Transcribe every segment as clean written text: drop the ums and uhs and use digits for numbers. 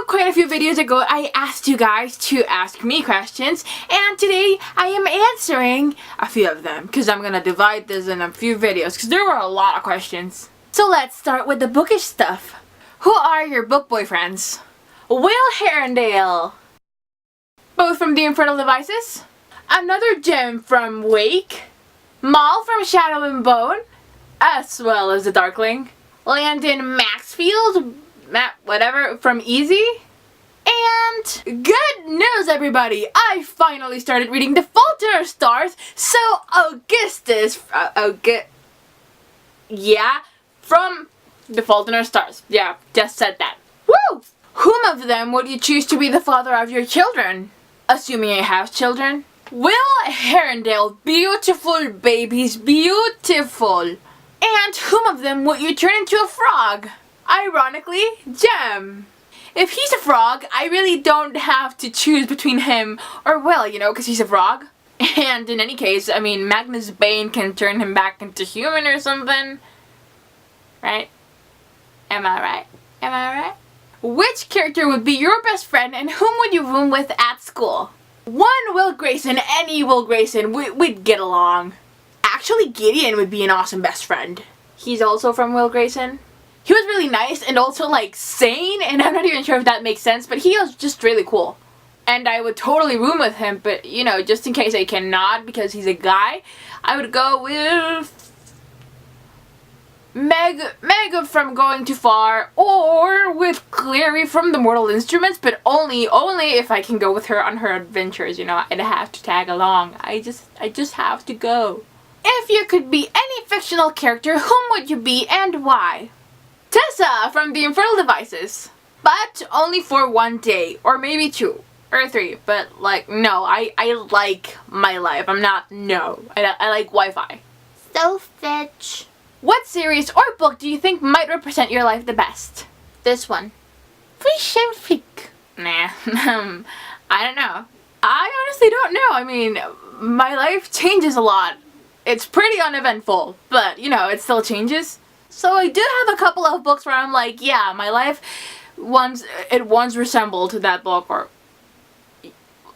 quite a few videos ago, I asked you guys to ask me questions, and today I am answering a few of them, because I'm gonna divide this in a few videos, because there were a lot of questions. So let's start with the bookish stuff. Who are your book boyfriends? Will Herondale, both from The Infernal Devices, another gem from Wake, Maul from Shadow and Bone, as well as the Darkling, Landon Maxfield, whatever, from Easy. And good news, everybody! I finally started reading The Fault in Our Stars, so Augustus, from The Fault in Our Stars. Yeah, just said that. Woo! Whom of them would you choose to be the father of your children? Assuming I have children. Will Herondale, beautiful babies, beautiful. And whom of them would you turn into a frog? Ironically, Jem. If he's a frog, I really don't have to choose between him or Will, you know, because he's a frog. And in any case, I mean, Magnus Bane can turn him back into human or something. Right? Am I right? Am I right? Which character would be your best friend and whom would you room with at school? One Will Grayson, any Will Grayson, we'd get along. Actually, Gideon would be an awesome best friend. He's also from Will Grayson. He was really nice and also like sane, and I'm not even sure if that makes sense, but he was just really cool. And I would totally room with him, but you know, just in case I cannot because he's a guy, I would go with Meg from Going Too Far, or with Clary from The Mortal Instruments, but only if I can go with her on her adventures, you know. I'd have to tag along. I just have to go. If you could be any fictional character, whom would you be and why? Tessa from The Infernal Devices. But only for one day, or maybe 2, or 3, but like, no, I like my life. I like Wi-Fi. So fetch. What series or book do you think might represent your life the best? This one. Fick. Nah, I don't know. I honestly don't know. I mean, my life changes a lot. It's pretty uneventful, but you know, it still changes. So I do have a couple of books where I'm like, yeah, my life once resembled that book, or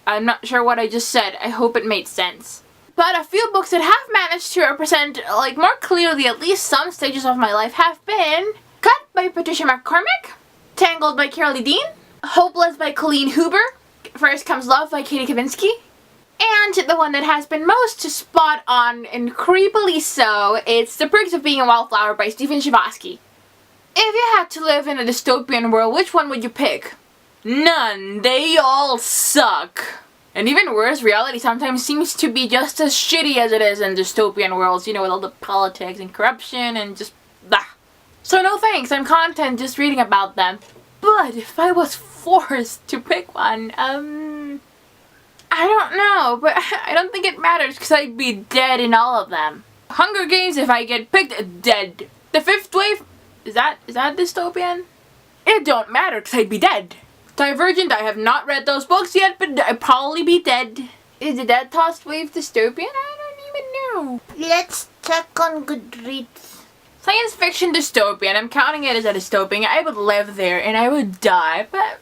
I'm not sure what I just said. I hope it made sense. But a few books that have managed to represent, like, more clearly at least some stages of my life have been Cut by Patricia McCormick, Tangled by Carolee Dean, Hopeless by Colleen Hoover, First Comes Love by Katie Kavinsky, and the one that has been most spot on and creepily so, it's The Perks of Being a Wildflower by Stephen Chbosky. If you had to live in a dystopian world, which one would you pick? None. They all suck. And even worse, reality sometimes seems to be just as shitty as it is in dystopian worlds, you know, with all the politics and corruption and just blah. So no thanks, I'm content just reading about them. But if I was forced to pick one, I don't know, but I don't think it matters because I'd be dead in all of them. Hunger Games, if I get picked, dead. The Fifth Wave, is that dystopian? It don't matter because I'd be dead. Divergent, I have not read those books yet, but I'd probably be dead. Is the Dead Tossed Wave dystopian? I don't even know. Let's check on Goodreads. Science fiction dystopian, I'm counting it as a dystopian. I would live there and I would die, but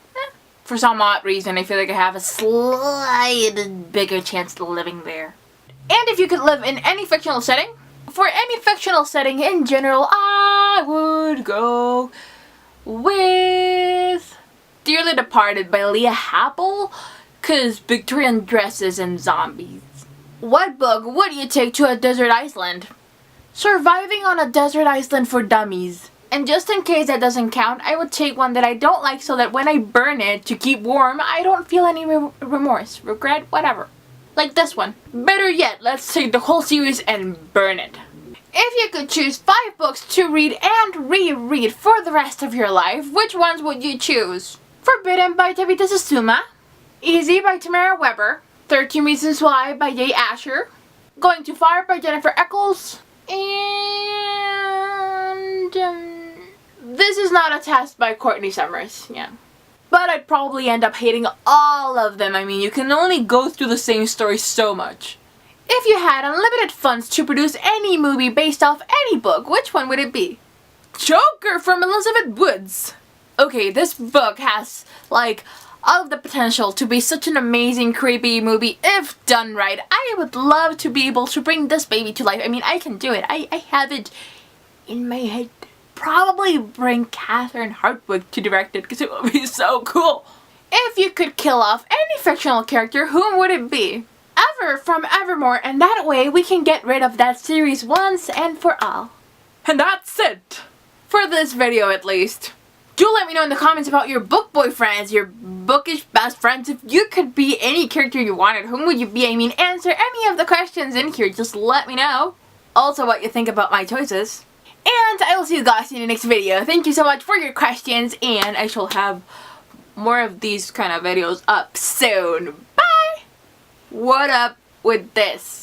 for some odd reason I feel like I have a slight bigger chance of living there. And if you could live in any fictional setting, for any fictional setting in general, I would go with Dearly Departed by Leah Happel, cause Victorian dresses and zombies. What book would you take to a desert island? Surviving on a Desert Island for Dummies. And just in case that doesn't count, I would take one that I don't like so that when I burn it to keep warm, I don't feel any remorse, regret, whatever. Like this one. Better yet, let's take the whole series and burn it. If you could choose 5 books to read and reread for the rest of your life, which ones would you choose? Forbidden by Tabitha Susuma, Easy by Tamara Weber, 13 Reasons Why by Jay Asher, Going Too Far by Jennifer Eccles, and This Is Not a Test by Courtney Summers, yeah. But I'd probably end up hating all of them. I mean, you can only go through the same story so much. If you had unlimited funds to produce any movie based off any book, which one would it be? Joker from Elizabeth Woods. Okay, this book has, like, all of the potential to be such an amazing, creepy movie if done right. I would love to be able to bring this baby to life. I mean, I can do it. I have it in my head. Probably bring Catherine Hartwick to direct it because it would be so cool. If you could kill off any fictional character, whom would it be? Ever from Evermore, and that way we can get rid of that series once and for all. And that's it. For this video at least. Do let me know in the comments about your book boyfriends, your bookish best friends. If you could be any character you wanted, whom would you be? I mean, answer any of the questions in here. Just let me know. Also, what you think about my choices. And I will see you guys in the next video. Thank you so much for your questions, and I shall have more of these kind of videos up soon. Bye! What up with this?